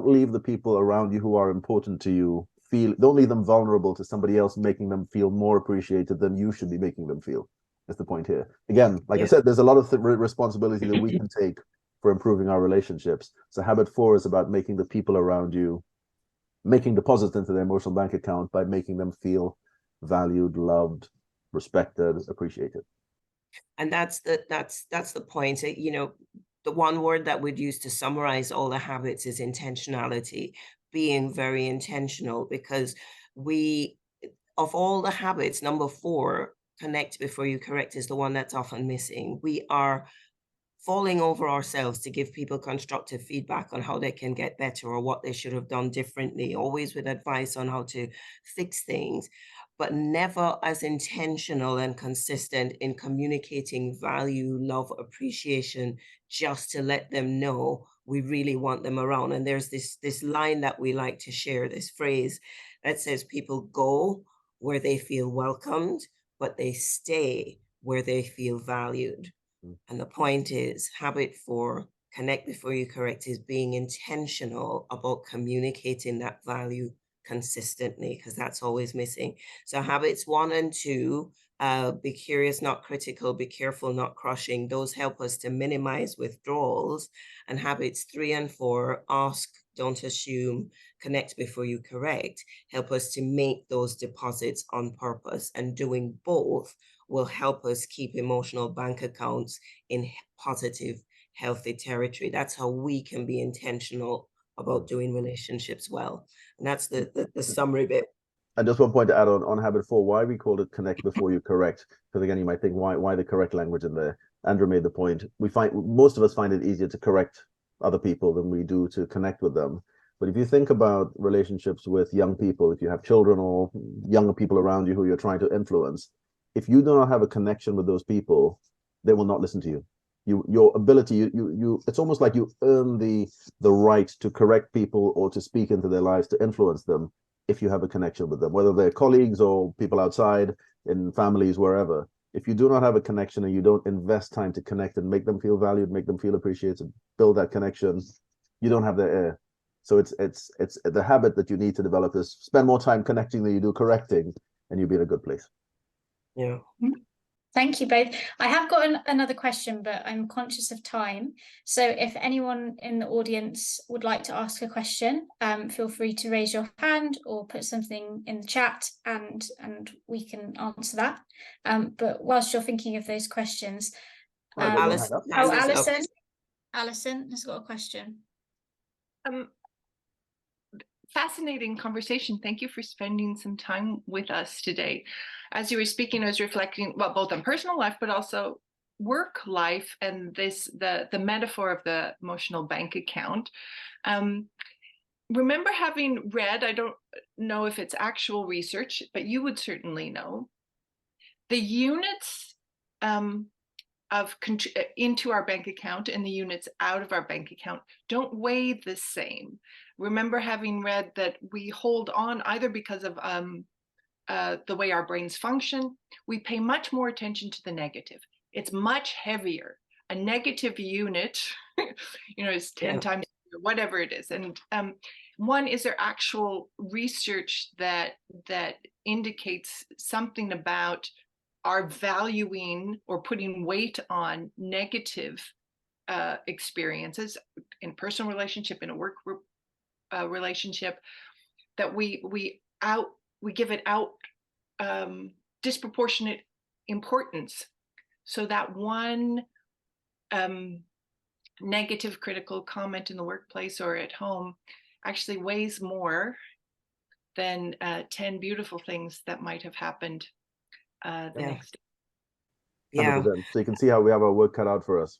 leave the people around you who are important to you don't leave them vulnerable to somebody else making them feel more appreciated than you should be making them feel. That's the point here. Again, like I said, there's a lot of responsibility that we can take for improving our relationships. So habit 4 is about making the people around you, making deposits into their emotional bank account by making them feel valued, loved, respected, appreciated.
And that's the point. You know, the one word that we'd use to summarize all the habits is intentionality, being very intentional, because of all the habits, number 4, connect before you correct, is the one that's often missing. We are falling over ourselves to give people constructive feedback on how they can get better or what they should have done differently, always with advice on how to fix things, but never as intentional and consistent in communicating value, love, appreciation, just to let them know we really want them around. And there's this line that we like to share, this phrase that says, people go where they feel welcomed, but they stay where they feel valued. And the point is, habit 4, connect before you correct, is being intentional about communicating that value consistently, because that's always missing. So habits 1 and 2, be curious, not critical, be careful, not crushing. Those help us to minimize withdrawals. And habits 3 and 4, ask, don't assume, connect before you correct, help us to make those deposits on purpose. And doing both will help us keep emotional bank accounts in positive, healthy territory. That's how we can be intentional about doing relationships well. And that's the summary bit.
And just one point to add on habit 4, why we called it connect before you correct. Because again, you might think, why the correct language in there? Andrea made the point. Most of us find it easier to correct other people than we do to connect with them. But if you think about relationships with young people, if you have children or younger people around you who you're trying to influence, if you do not have a connection with those people, they will not listen to you. Your ability, it's almost like you earn the right to correct people or to speak into their lives, to influence them, if you have a connection with them, whether they're colleagues or people outside, in families, wherever. If you do not have a connection and you don't invest time to connect and make them feel valued, make them feel appreciated, build that connection, you don't have their ear. So it's the habit that you need to develop is spend more time connecting than you do correcting, and you'll be in a good place.
Yeah.
Thank you both. I have got another question, but I'm conscious of time. So if anyone in the audience would like to ask a question, feel free to raise your hand or put something in the chat, and we can answer that. But whilst you're thinking of those questions,
Alison has got a question.
Fascinating conversation. Thank you for spending some time with us today. As you were speaking, I was reflecting, well, both on personal life, but also work life, and the metaphor of the emotional bank account. Remember having read, I don't know if it's actual research, but you would certainly know, the units into our bank account and the units out of our bank account don't weigh the same. Remember having read that we hold on either because of the way our brains function, we pay much more attention to the negative. It's much heavier. A negative unit, is 10 times, whatever it is. And one, is there actual research that indicates something about our valuing or putting weight on negative experiences in personal relationship, in a work relationship, that we give it out disproportionate importance. So that one negative critical comment in the workplace or at home actually weighs more than 10 beautiful things that might have happened the next day.
Yeah.
100%. So you can see how we have our work cut out for us.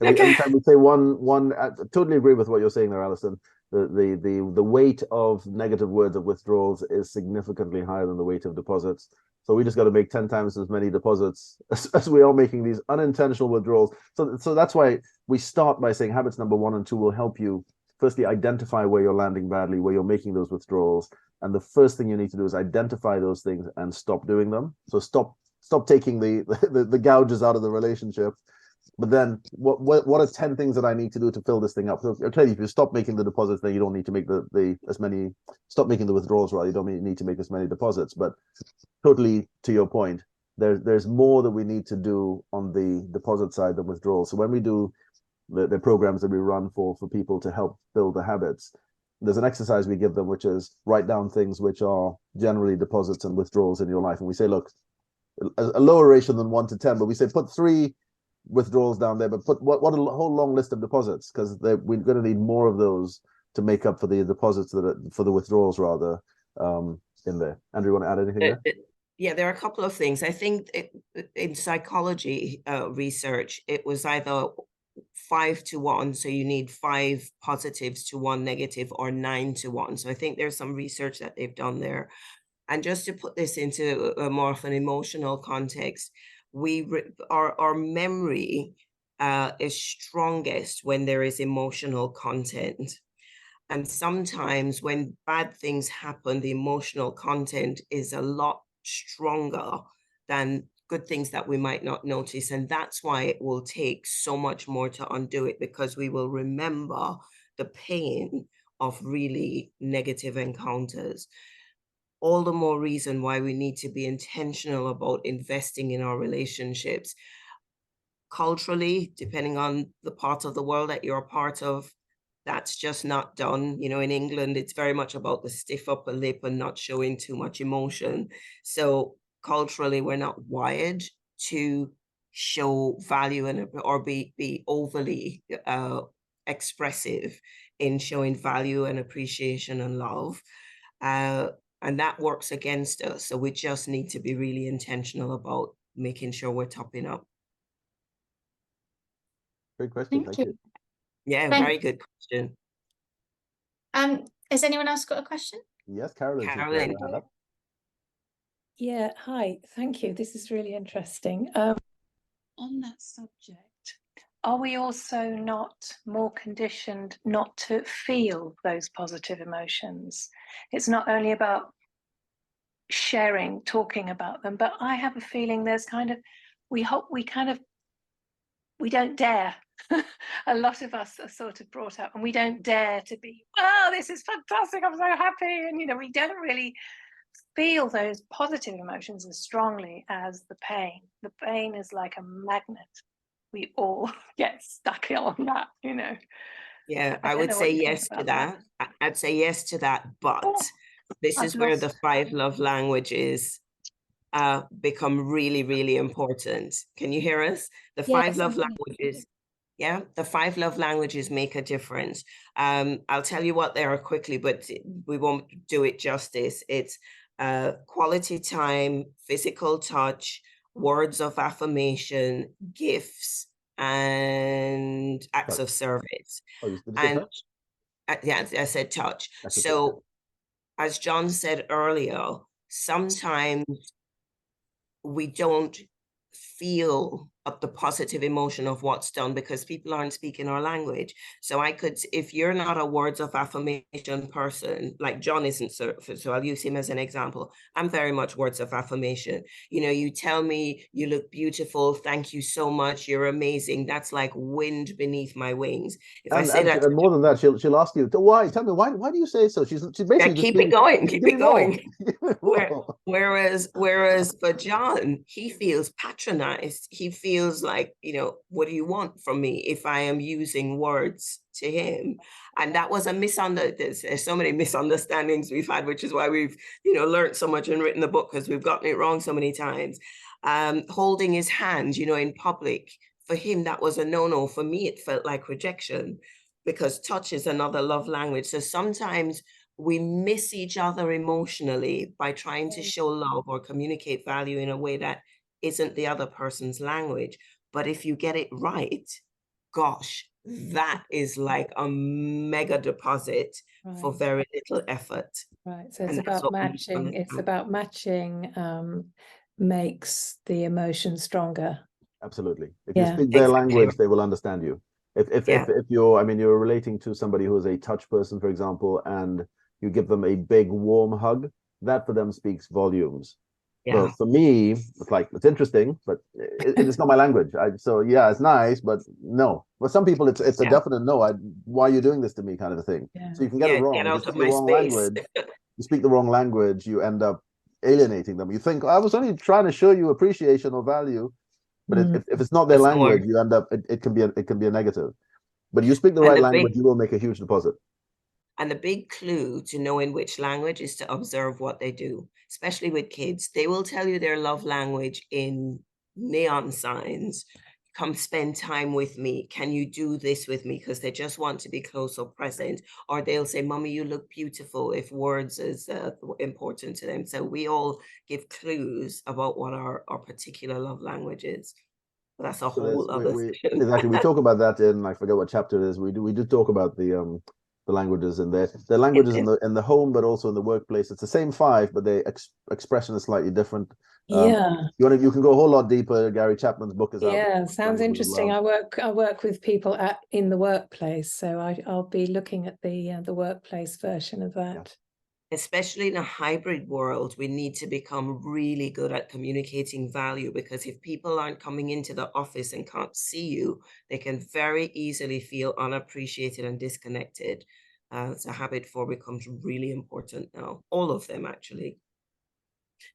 Okay.
Every time we say one, I totally agree with what you're saying there, Alison. The weight of negative words of withdrawals is significantly higher than the weight of deposits. So we just got to make 10 times as many deposits as we are making these unintentional withdrawals. So that's why we start by saying habits number 1 and 2 will help you firstly identify where you're landing badly, where you're making those withdrawals. And the first thing you need to do is identify those things and stop doing them. So stop taking the gouges out of the relationship. But then what are 10 things that I need to do to fill this thing up? So clearly, if you stop making the deposits, then you don't need to make stop making the withdrawals, right? You don't need to make as many deposits. But totally to your point, there's more that we need to do on the deposit side than withdrawals. So when we do the programs that we run for people to help build the habits, there's an exercise we give them, which is write down things which are generally deposits and withdrawals in your life. And we say, look, a lower ratio than 1 to 10, but we say put 3 withdrawals down there, but put what a whole long list of deposits, because we're going to need more of those to make up for the deposits for the withdrawals rather in there. Andrew, you want to add anything there?
Yeah, there are a couple of things. I think in psychology research, it was either 5 to 1, so you need 5 positives to 1 negative, or 9 to 1. So I think there's some research that they've done there. And just to put this into a more of an emotional context, our memory is strongest when there is emotional content. And sometimes when bad things happen, the emotional content is a lot stronger than good things that we might not notice. And that's why it will take so much more to undo it, because we will remember the pain of really negative encounters. All the more reason why we need to be intentional about investing in our relationships. Culturally, depending on the part of the world that you're a part of, that's just not done. You know, in England, it's very much about the stiff upper lip and not showing too much emotion. So culturally, we're not wired to show value or be overly expressive in showing value and appreciation and love. And that works against us. So we just need to be really intentional about making sure we're topping up.
Great question. Thank you.
Yeah, very good question.
Has anyone else got a question?
Yes, Carolyn.
Yeah, hi. Thank you. This is really interesting. On that subject, are we also not more conditioned not to feel those positive emotions? It's not only about sharing, talking about them, but I have a feeling there's kind of, we don't dare. A lot of us are sort of brought up and we don't dare to be, oh, this is fantastic, I'm so happy. And, we don't really feel those positive emotions as strongly as the pain. The pain is like a magnet. We all get stuck on that,
Yeah, I would say yes to that. I'd say yes to that, but this is where the 5 love languages become really, really important. Can you hear us? The 5 love languages. Yeah, the 5 love languages make a difference. I'll tell you what they are quickly, but we won't do it justice. It's quality time, physical touch, words of affirmation, gifts, and acts of service.
Oh, did you say
and
touch?
Yeah, I said touch.
That's
So
okay.
as John said earlier, sometimes we don't feel the positive emotion of what's done, because people aren't speaking our language. So I could, if you're not a words of affirmation person, like John isn't, so I'll use him as an example. I'm very much words of affirmation. You know, you tell me you look beautiful, thank you so much, you're amazing. That's like wind beneath my wings. If I say that,
and more than that, she'll ask you, why? Tell me, why do you say so? She's basically
yeah,
just
keep it going,
give
keep
me
it
more.
going.
Give me more.
Whereas for John, he feels patronized. He feels like, you know, what do you want from me if I am using words to him? And that was a misunderstanding. There's so many misunderstandings we've had, which is why we've, you know, learned so much and written the book, because we've gotten it wrong so many times. Holding his hand, you know, in public, for him, that was a no-no. For me, it felt like rejection, because touch is another love language. So sometimes we miss each other emotionally by trying to show love or communicate value in a way that isn't the other person's language. But if you get it right, gosh, that is like a mega deposit for very little effort.
Right. So it's
And that's
about
what we
matching. It's
understand.
about matching makes the emotion stronger.
Absolutely. If
Yeah.
you speak their
Exactly.
language, they will understand you. If you're, I mean, you're relating to somebody who is a touch person, for example, and you give them a big warm hug, that for them speaks volumes.
Yeah.
But for me, it's like, it's interesting, but it's not my language. So yeah, it's nice, but no. But some people, it's a definite no. Why are you doing this to me, kind of a thing.
Yeah.
So you can get it
Yeah,
wrong.
get
If you
out
speak
of
the
my
wrong
space.
language, you speak the wrong language, you end up alienating them. You think, I was only trying to show you appreciation or value, but if it's not their
Doesn't
language,
work.
you end up, it can be a negative. But you speak the
And
right
the
language,
big
you will make a huge deposit.
And the big clue to knowing which language is to observe what they do, especially with kids. They will tell you their love language in neon signs. Come spend time with me. Can you do this with me? Because they just want to be close or present. Or they'll say, Mommy, you look beautiful, if words is important to them. So we all give clues about what our particular love language is. But that's a
So
whole other
we
session.
exactly, we talk about that in, I forget what chapter it is. We do talk about the languages in there. The languages in the home, but also in the workplace. It's the same five, but the expression is slightly different. You can go a whole lot deeper. Gary Chapman's book is out.
Yeah, sounds interesting. I work with people in the workplace, so I'll be looking at the workplace version of that.
Yeah.
Especially in a hybrid world, we need to become really good at communicating value, because if people aren't coming into the office and can't see you, they can very easily feel unappreciated and disconnected. So habit 4 becomes really important now. All of them, actually.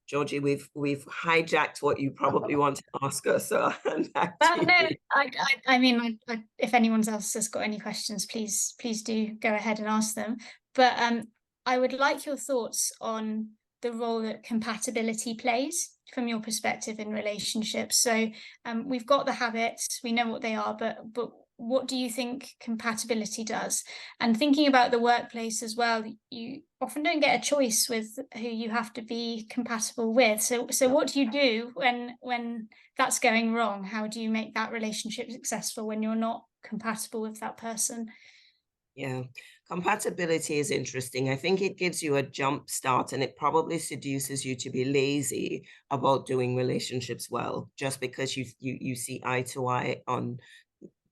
Georgie, we've hijacked what you probably want to ask us. So
I mean, if anyone else has got any questions, please do go ahead and ask them. But I would like your thoughts on the role that compatibility plays from your perspective in relationships. So we've got the habits, we know what they are, but what do you think compatibility does? And thinking about the workplace as well, you often don't get a choice with who you have to be compatible with. So what do you do when that's going wrong? How do you make that relationship successful when you're not compatible with that person?
Yeah, compatibility is interesting. I think it gives you a jump start, and it probably seduces you to be lazy about doing relationships well, just because you see eye to eye on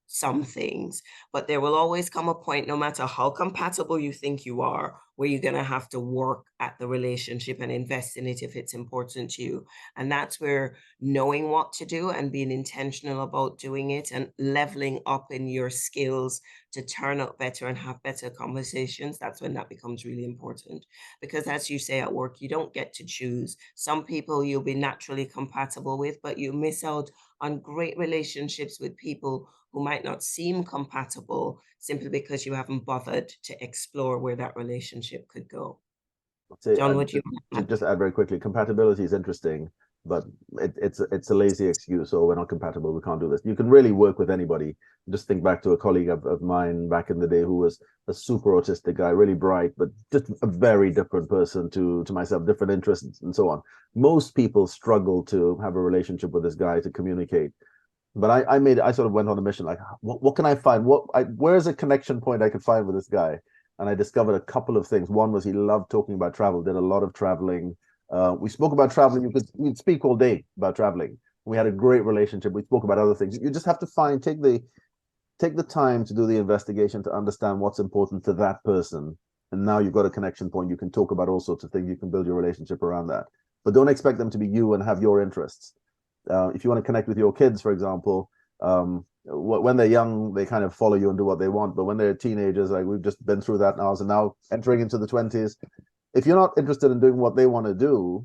some things. But there will always come a point, no matter how compatible you think you are, where you're going to have to work at the relationship and invest in it if it's important to you. And that's where knowing what to do and being intentional about doing it and leveling up in your skills to turn up better and have better conversations, that's when that becomes really important. Because as you say at work, you don't get to choose. Some people you'll be naturally compatible with, but you miss out on great relationships with people who might not seem compatible simply because you haven't bothered to explore where that relationship could go. John, would you
just add very quickly? Compatibility is interesting, but it's a lazy excuse. So we're not compatible, we can't do this. You can really work with anybody. Just think back to a colleague of mine back in the day who was a super autistic guy, really bright, but just a very different person to myself, different interests and so on. Most people struggle to have a relationship with this guy, to communicate. But I sort of went on a mission, like, what can I find? Where's a connection point I could find with this guy? And I discovered a couple of things. One was he loved talking about travel, did a lot of traveling. We spoke about traveling. We'd speak all day about traveling. We had a great relationship. We spoke about other things. You just have to take the time to do the investigation to understand what's important to that person. And now you've got a connection point. You can talk about all sorts of things. You can build your relationship around that. But don't expect them to be you and have your interests. If you want to connect with your kids, for example, when they're young, they kind of follow you and do what they want. But when they're teenagers, like we've just been through that now, so now entering into the 20s, if you're not interested in doing what they want to do,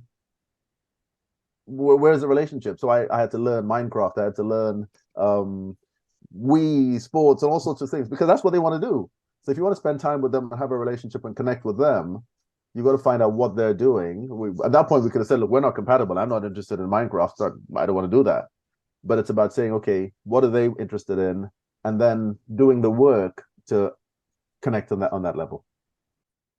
where's the relationship? So I had to learn Minecraft. I had to learn Wii sports and all sorts of things because that's what they want to do. So if you want to spend time with them and have a relationship and connect with them, you've got to find out what they're doing. At that point, we could have said, look, we're not compatible. I'm not interested in Minecraft. So I don't want to do that. But it's about saying, okay, what are they interested in? And then doing the work to connect on that level.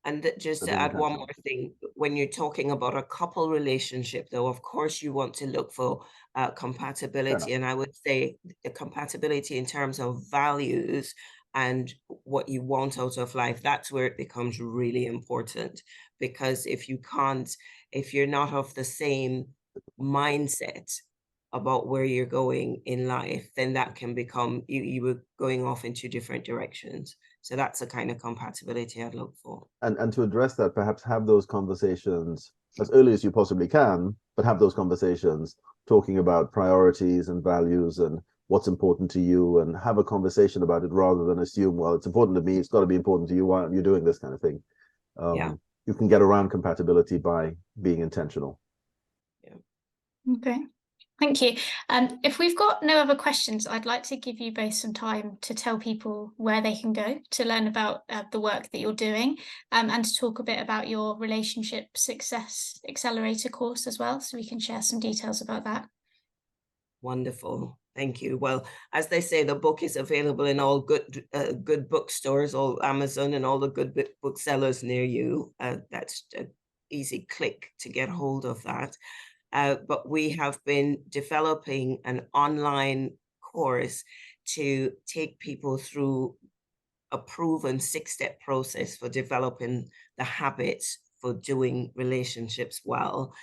And just to add one more thing, when you're talking about a couple relationship, though, of course, you want to look for compatibility. And I would say the compatibility in terms of values and what you want out of life, that's where it becomes really important. Because if you're not of the same mindset about where you're going in life, then that can become, you were going off in two different directions. So that's the kind of compatibility I'd look for.
And to address that, perhaps have those conversations as early as you possibly can, but have those conversations talking about priorities and values and what's important to you, and have a conversation about it rather than assume, well, it's important to me, it's got to be important to you, why aren't you doing this kind of thing? You can get around compatibility by being intentional.
Yeah. Okay. Thank you. If we've got no other questions, I'd like to give you both some time to tell people where they can go to learn about the work that you're doing, and to talk a bit about your Relationship Success Accelerator course as well, so we can share some details about that.
Wonderful. Thank you. Well, as they say, the book is available in all good bookstores, all Amazon and all the good booksellers near you. That's an easy click to get hold of that. But we have been developing an online course to take people through a proven 6-step process for developing the habits for doing relationships well.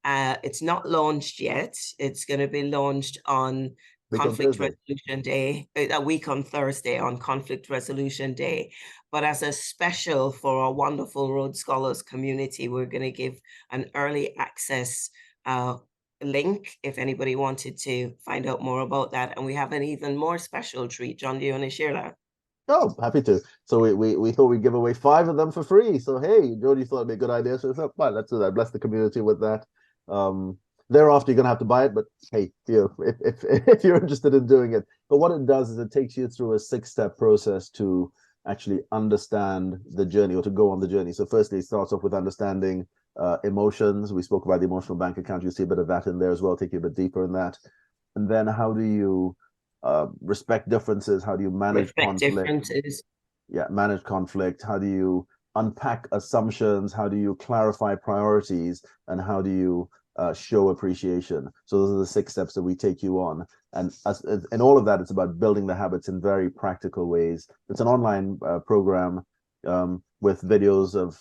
It's not launched yet. It's going to be launched on Conflict Resolution Day, a week on Thursday on Conflict Resolution Day. But as a special for our wonderful Rhodes Scholars community, we're going to give an early access link if anybody wanted to find out more about that. And we have an even more special treat. John, do you want to share that?
Oh, happy to. So we thought we'd give away 5 of them for free. So hey, Jody thought it'd be a good idea. So fine, let's do that. Bless the community with that. Thereafter, you're gonna have to buy it, but hey, if you're interested in doing it. But what it does is it takes you through a 6-step process to actually understand the journey, or to go on the journey. So firstly, it starts off with understanding emotions. We spoke about the emotional bank account. You see a bit of that in there as well, take you a bit deeper in that. And then how do you respect differences? How do you manage conflict? Manage conflict. How do you unpack assumptions? How do you clarify priorities? And how do you show appreciation? So those are the 6 steps that we take you on. And in all of that, it's about building the habits in very practical ways. It's an online program with videos of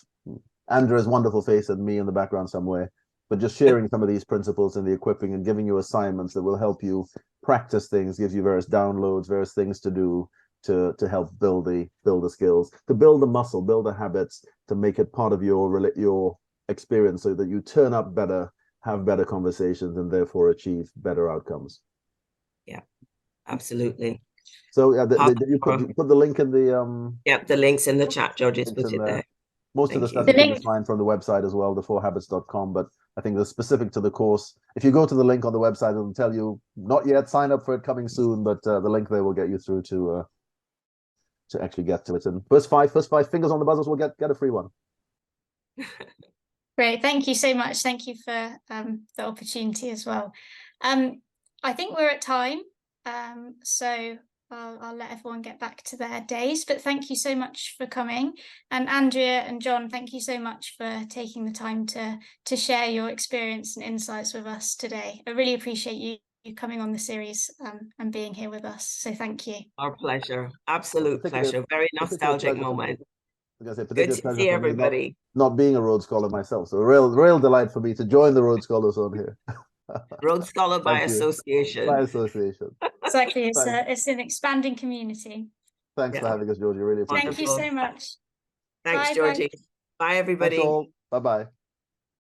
Andrea's wonderful face and me in the background somewhere, but just sharing some of these principles and the equipping and giving you assignments that will help you practice things, gives you various downloads, various things to do to help build the skills, to build the muscle, build the habits, to make it part of your experience so that you turn up better, have better conversations, and therefore achieve better outcomes.
Yeah, absolutely.
So did you put the link in the
the link's in the chat. George just put it there.
Most of the stuff you can just find from the website as well, the4habits.com. But I think the specific to the course, if you go to the link on the website, it'll tell you not yet, sign up for it, coming soon. But the link there will get you through to actually get to it. And first five fingers on the buzzers will get a free one.
Great, thank you so much. Thank you for the opportunity as well. I think we're at time, so I'll let everyone get back to their days, but thank you so much for coming. And Andrea and John, thank you so much for taking the time to share your experience and insights with us today. I really appreciate you coming on the series and being here with us. So thank you.
Our pleasure. Absolute pleasure. Very nostalgic moment.
Good
to see everybody.
Not being a Rhodes Scholar myself, so a real delight for me to join the Rhodes Scholars on here.
Rhodes Scholar by
Thank you.
association.
By association.
Exactly.
Thanks.
It's an expanding community.
Thanks for
Yeah.
having us, Georgie. Really appreciate
Thank you
it.
so much.
Thanks,
Bye, bye.
Georgie. Bye, everybody.
Thanks all. Bye-bye.